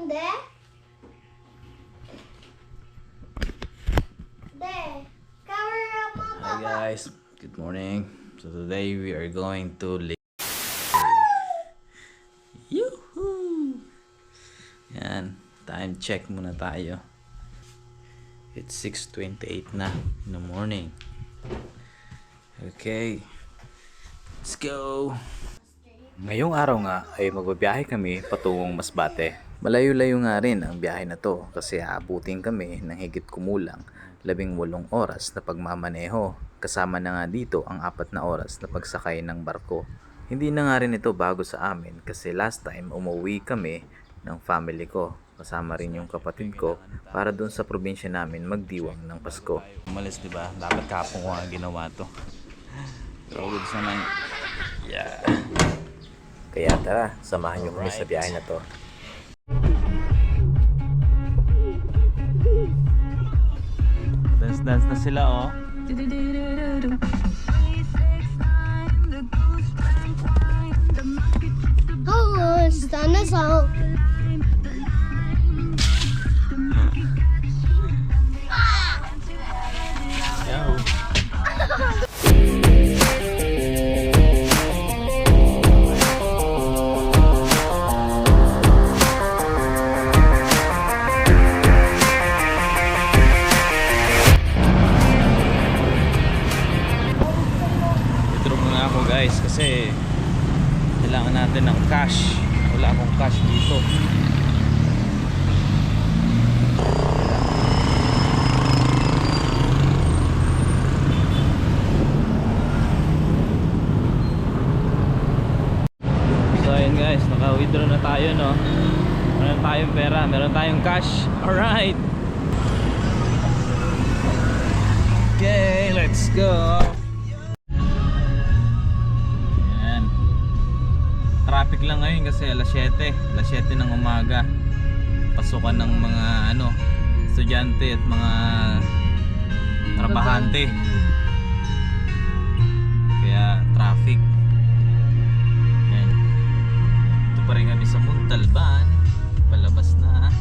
De? De, cover up my Hi papa. guys, good morning. So today we are going to Yoo-hoo! Yan, time check muna tayo. It's 6:28 na in the morning. Okay, let's go! Ngayong araw nga ay magbabiyahe kami patungong Masbate. Malayo-layo nga rin ang biyahe na to kasi aabutin kami ng higit kumulang 18 oras na pagmamaneho. Kasama na nga dito ang 4 na oras na pagsakay ng barko. Hindi na nga rin ito bago sa amin kasi last time umuwi kami ng family ko. Kasama rin yung kapatid ko para doon sa probinsya namin magdiwang ng Pasko. Umalis diba? Dapat kapong ko nga ginawa to. Pero goods naman. Yeah. Kaya tara, samahan niyo kami sa biyahe na to. Dance na sila oh. Oh, sana song. Withdraw muna ako guys kasi kailangan natin ng cash. Wala akong cash dito. So ayun guys, naka-withdraw na tayo no. Meron tayong pera, meron tayong cash. Alright. Okay, let's go. Ayan. Traffic lang ngayon kasi alas 7 ng umaga. Pasukan ng mga estudyante at mga trabahante. Kaya traffic. Ayan. Ito pa rin kami sa Montalban. Palabas na.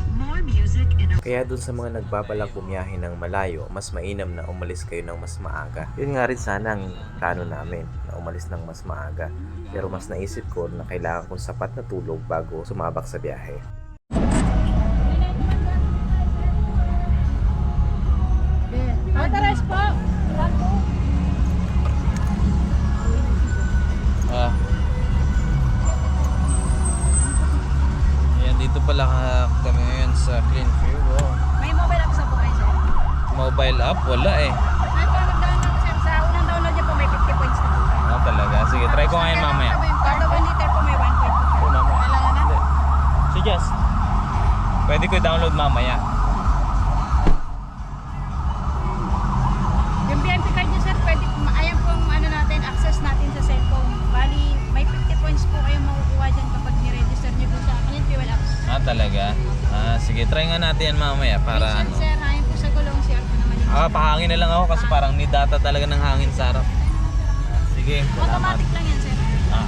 Kaya dun sa mga nagbabalak bumiyahe ng malayo, mas mainam na umalis kayo ng mas maaga. Yun nga rin sana ang plano namin, na umalis ng mas maaga. Pero mas naisip ko na kailangan kong sapat na tulog bago sumabak sa biyahe. Mataras po. Ayan, dito pala kami ngayon sa Cleanview. Oh. May mobile app sa po kayo, sir? Mobile app? Wala eh. Ay, para mag-download, sir. Sa unang download niyo po, may 50 points na po. Ah, talaga? Sige, try ko ngayon mamaya. Kada 1 liter po, may 1 point po. Oo, mamaya. Kailangan na? Hindi. Suggest. Pwede ko i-download mamaya. Yung BNP card niyo, sir, pwede, ayan po natin, access natin sa cellphone. Bali, may 50 points po kayong makukuha dyan kapag ni-register niyo po sa Clean Fuel Apps. Ah, talaga? Ah, sige, try nga natin yan mamaya para Minsan, ano. sir, hangin po sa gulong, sir, po naman yung Ah, pahangin na lang ako kasi parang ni data talaga ng hangin sa harap. Sige, salamat. automatic lang yan, sir. Ah.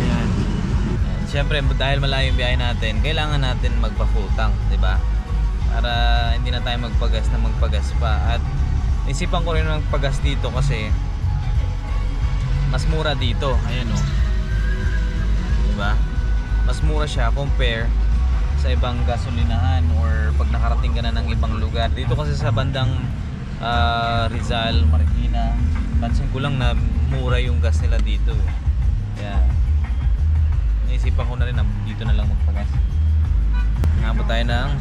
Yan. Siyempre, dahil malayo yung biyahe natin, kailangan natin magpa-full-tank, di ba? Para hindi na tayo magpagas pa. At isipan ko rin magpagas dito kasi mas mura dito. Ayan o. Di ba? Mas mura siya compare sa ibang gasolinahan or pag nakarating ka na ng ibang lugar. Dito kasi sa bandang Rizal, Marikina, pansin ko lang na mura yung gas nila dito. Kaya naisipan ko na rin na dito na lang magpagas. Nabot tayo ng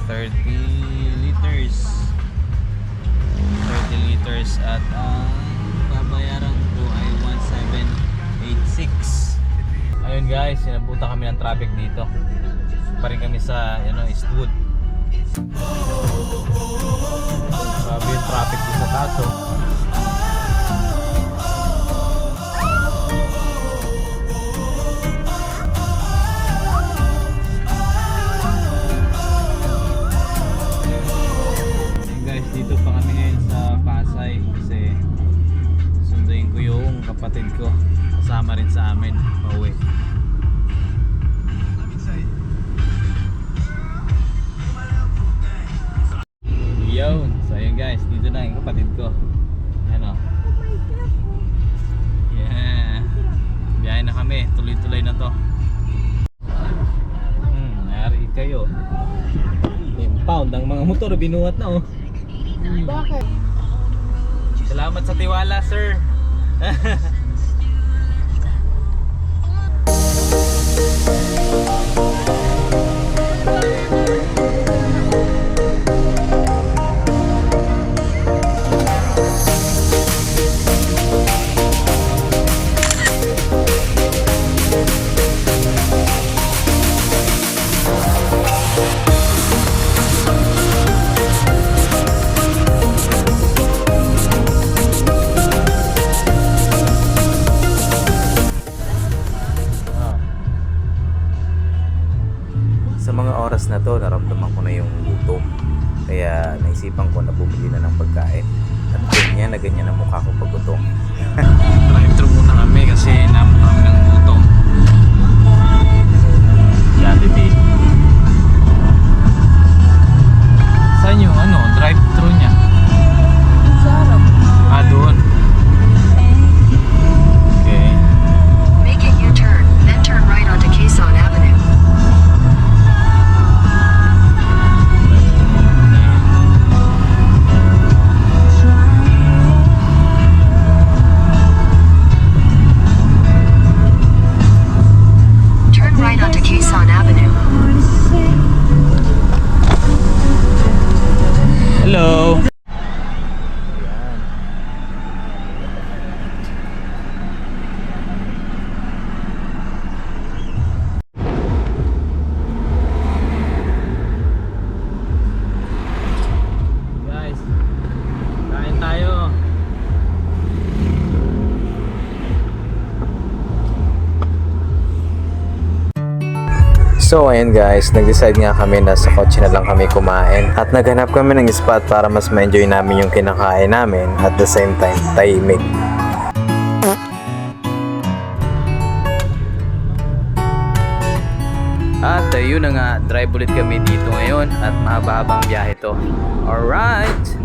30 liters. 30 liters at ang babayaran ko ay 1786. Ayun guys, sinabutan kami ng traffic dito. Pa rin kami sa Eastwood. Grabe yung traffic dito sa taso. Ayun guys, dito pa kami ngayon sa Pasay kasi sunduin kapatid ko. Kasama rin sa amin, pauwi. Yo, so ayun guys, dito na yung kapatid ko. Ayan o. Yeah. Biyahe na kami, tuloy-tuloy na to. Nayari kayo. Impound ang mga motor, binuhat na oh. Bakit? Salamat sa tiwala, sir. Sa mga oras na to, naramdaman ko na yung gutom. Kaya naisipan ko na bumili na ng pagkain. At ganyan ang mukha ko pag gutom. Drive-thru muna kami kasi naman kami ng gutom. Jollibee. Saan yung drive-thru niya? Sarap. Doon. Okay. Make a U-turn, then turn right onto Quezon Avenue. Turn right onto Quezon Avenue. Hello. Guys, kain tayo. So ayun guys, nag-decide nga kami na sa kotse na lang kami kumain at naghanap kami ng spot para mas ma-enjoy namin yung kinakain namin at the same time tahimik. At ayun na nga, drive ulit kami dito ngayon at mahaba-habang biyahe to. Alright!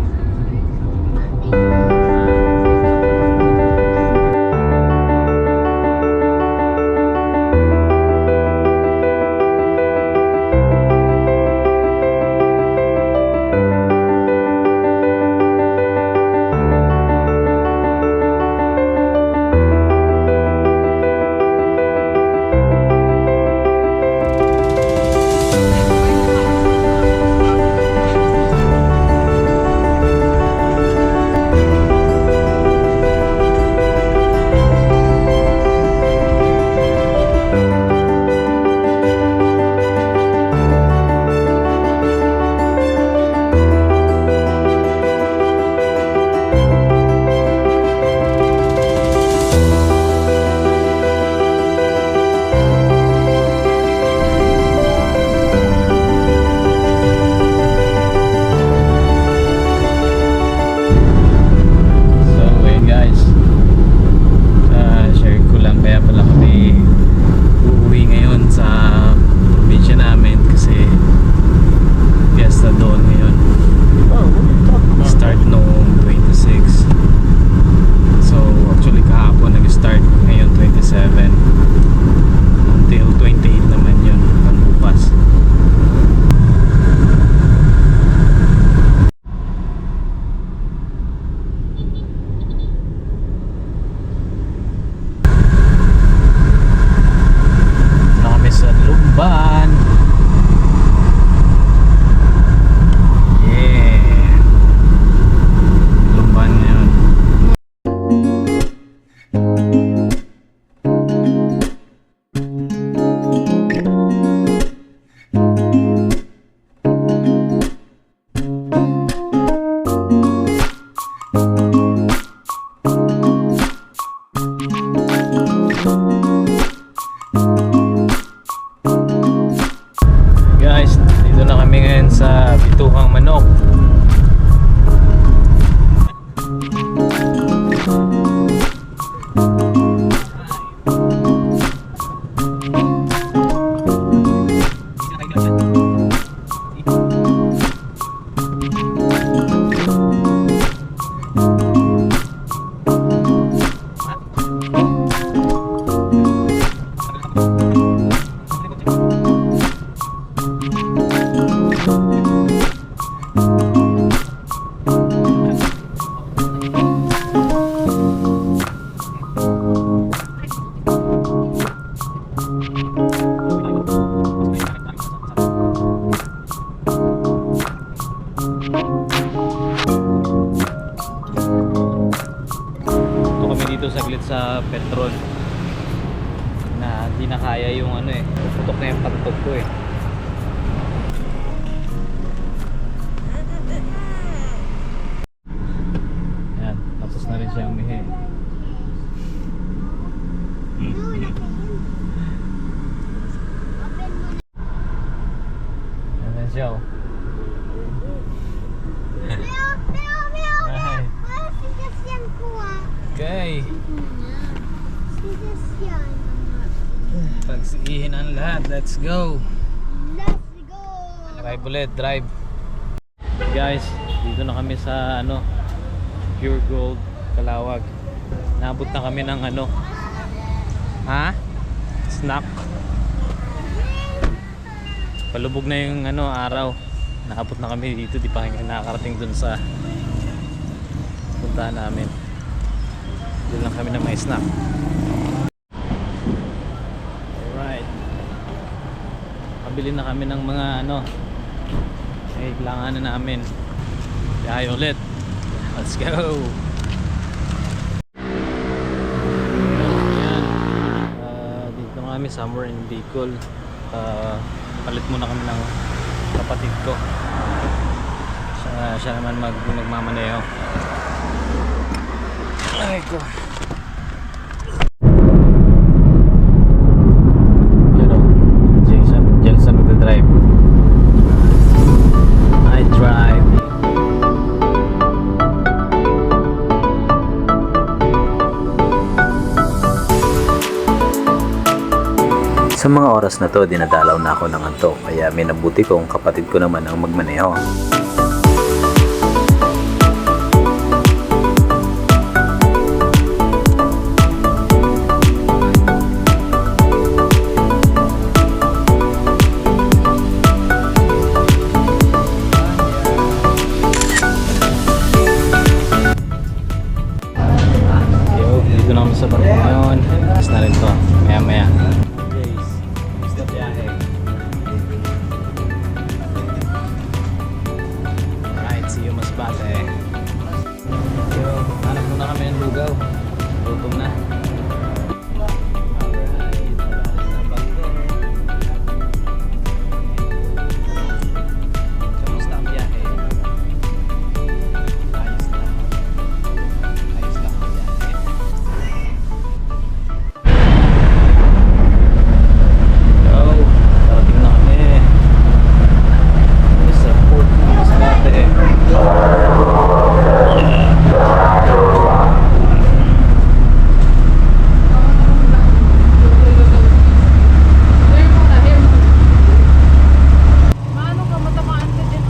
dito saglit sa petrol na di na kaya yung ano eh, puputok na yung pagtok ko eh. Ayan, tapos na rin siya umihi. Ayan siya oh. Ay. Okay. Pagsigihin ang lahat. Let's go. Drive ulit, drive. Guys, dito na kami sa ano, Pure Gold, Calawag. Naabot na kami ng ano, snack. Palubog na yung ano, araw. Naabot na kami dito, di pa kami nakakarating dun sa puntahan namin. Doon lang kami na may snack. Alright. Pabili na kami ng mga ano, kailangan na namin. Kaya ulit. Let's go. Ayan. Dito na kami somewhere in Bicol. Palit muna kami ng kapatid ko. Siya naman magmamaneho. Ay ko. Yun o, Jelson magdadrive. I drive. Sa mga oras na to, dinadalaw na ako ng antok, kaya minabuti kong kapatid ko naman ang magmaneho. Dito na kami sa barko ngayon. Tapos na rin to, maya maya. Guys, gusto biyahe. Alright, see you Masbate. So, hanap muna kami ng lugaw. Gutom na. Alright, alis na barko. Kamusta ang biyahe? Ayos lang. Ayos lang ang biyahe. Parating na kami sa port ng Masbate. Maano ka, matamaan ka din.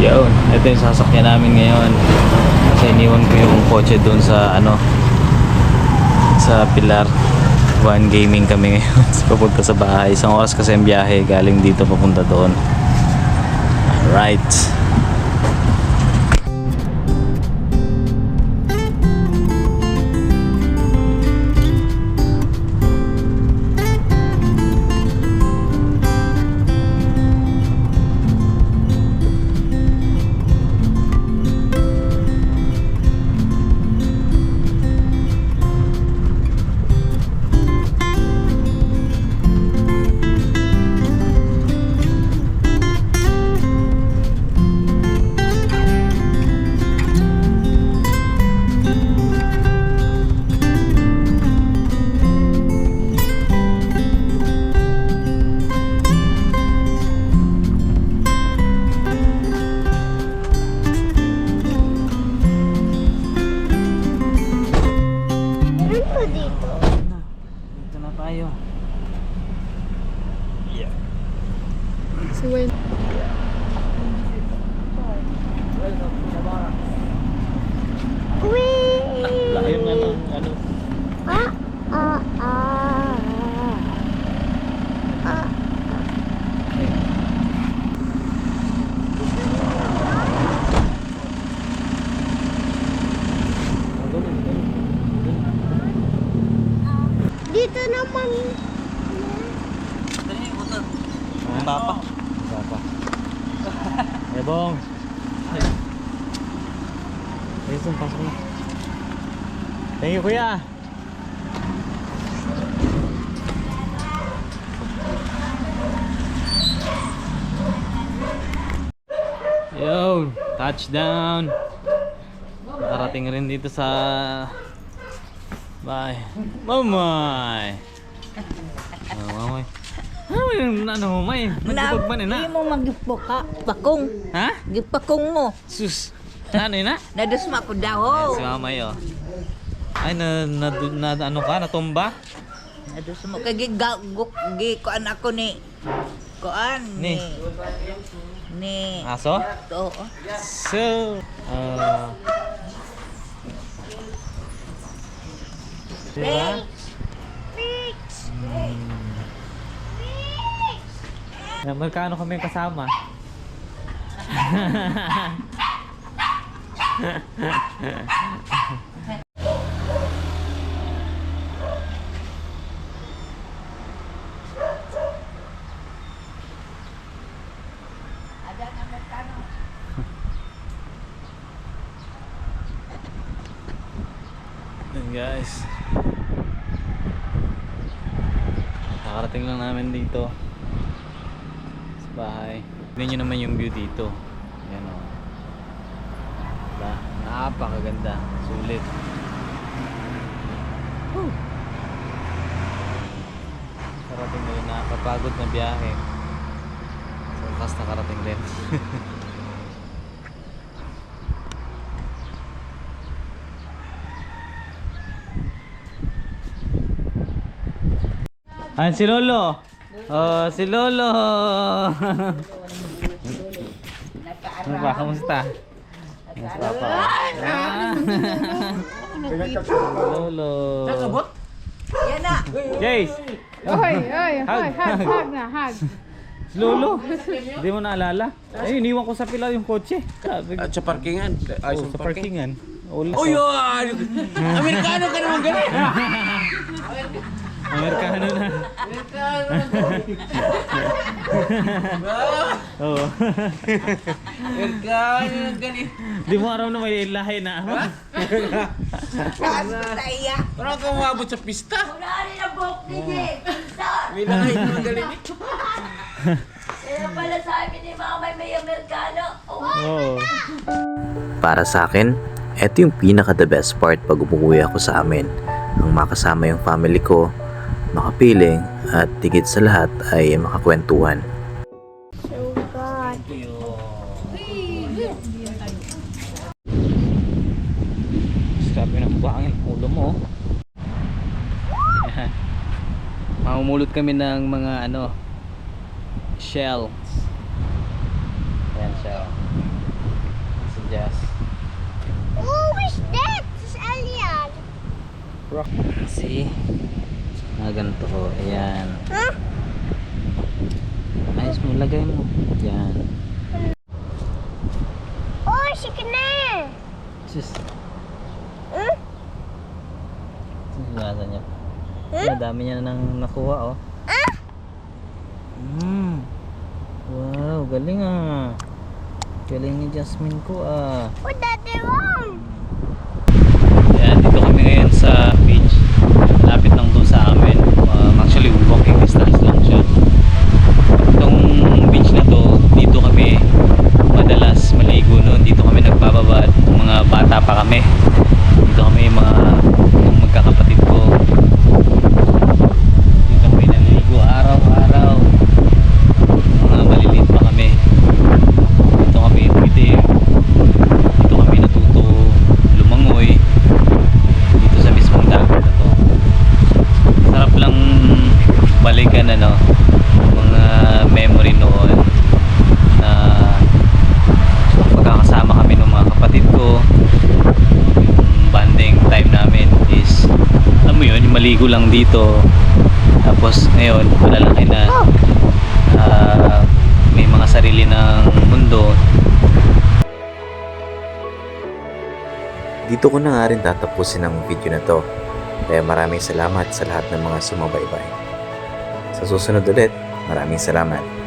Yun, ito yung sasakyan namin ngayon. Kasi iniwan ko yung kotse doon sa ano, sa Pilar. One gaming kami ngayon. Papunta sa bahay. Isang oras kasi ang biyahe galing dito papunta doon. Alright. Dito na tayo. Yeah. Laki yung ano. Dito naman. Dali, motor. Papa. Papa. Ebong. Ayos ang pasok na. Thank you, kuya. Yo, touchdown. Nakarating rin dito sa bye. Mamay. Mamay. Ano, may magbubog man na. Hindi mo magpuka, pakong. Ha? Gipakong mo. Sus. Ano yun na? Nadusma ko daw. Yan, si mamay oh. Ay, ano ka? Natumba? Nadusma kay gigagok kuan ako ni kuan Ni? ni Aso? Oo. So, diba? Magkano kami kasama? Yan guys, nakarating lang namin dito sa bahay. Tignan nyo naman yung view dito. Yan o, diba? Napakaganda, sulit. Nakarating na rin, nakakapagod na biyahe. So fast nakarating din. Ayan si Lolo. Oh, si Lolo. Ano ba? Kamusta? Kamusta pa? Lolo. Yan na. Jace. Oy, Hug. hug na, hug. Si Lolo. Hindi mo naalala? Ay, iniwan ko sa pila yung kotse. Sabi ko. At sa parkingan. Ay, Oh, sa parkingan. Ulit. Oh, yun! Amerikano ka naman ganun! Amerikano na. Oo. Amerikano na ganun! Di mo araw na may lahi na. Saya. Parang ka umabot sa pista. Wala rin ang buhok ni Jay. May lahay naman galing eh. Kaya pala sa amin ni Mama may Amerikano. Oo. Para sa akin, eto yung pinaka the best part pag umuwi ako sa amin. Ang makasama yung family ko, makapiling, at tigit sa lahat ay makakwentuhan. Oh God. Sabi ng buhangin, ulo mo. Yan. Mamumulot kami ng mga ano, shells. Ayan siya. Si Jazz. Oh, what's that? It's alien. See? Ganito ko. Ayan. Huh? Ayos mo, lagay mo. Ayan. Oh, chicken na. Sus. Huh? Sinasa niya. Madami niya nang nakuha, oh. Wow, galing ah. Galing ni Jasmine ko ah. What that they wrong? Ayan, dito kami ngayon sa beach. Lapit lang doon sa amin. Actually, walking distance lang siya. Itong beach na to, dito kami madalas maligo noon. Dito kami nagbababa at mga bata pa kami. Dito kami mga magkakapatid ko. Dito kami naliligo araw-araw. Mga maliliit pa kami. Dito kami itim. Dito kami natuto lumangoy. Dito sa mismong dagat na to. Sarap lang balikan ano, mga memory noon na pagkakasama kami ng mga kapatid ko. Yung bonding time namin is, alam mo yun, yung maligo lang dito. Tapos ngayon, malalaki na, may mga sarili ng mundo. Dito ko na nga rin tatapusin ang video na to. Kaya maraming salamat sa lahat ng mga sumabaybay. Sa susunod ulit, maraming salamat.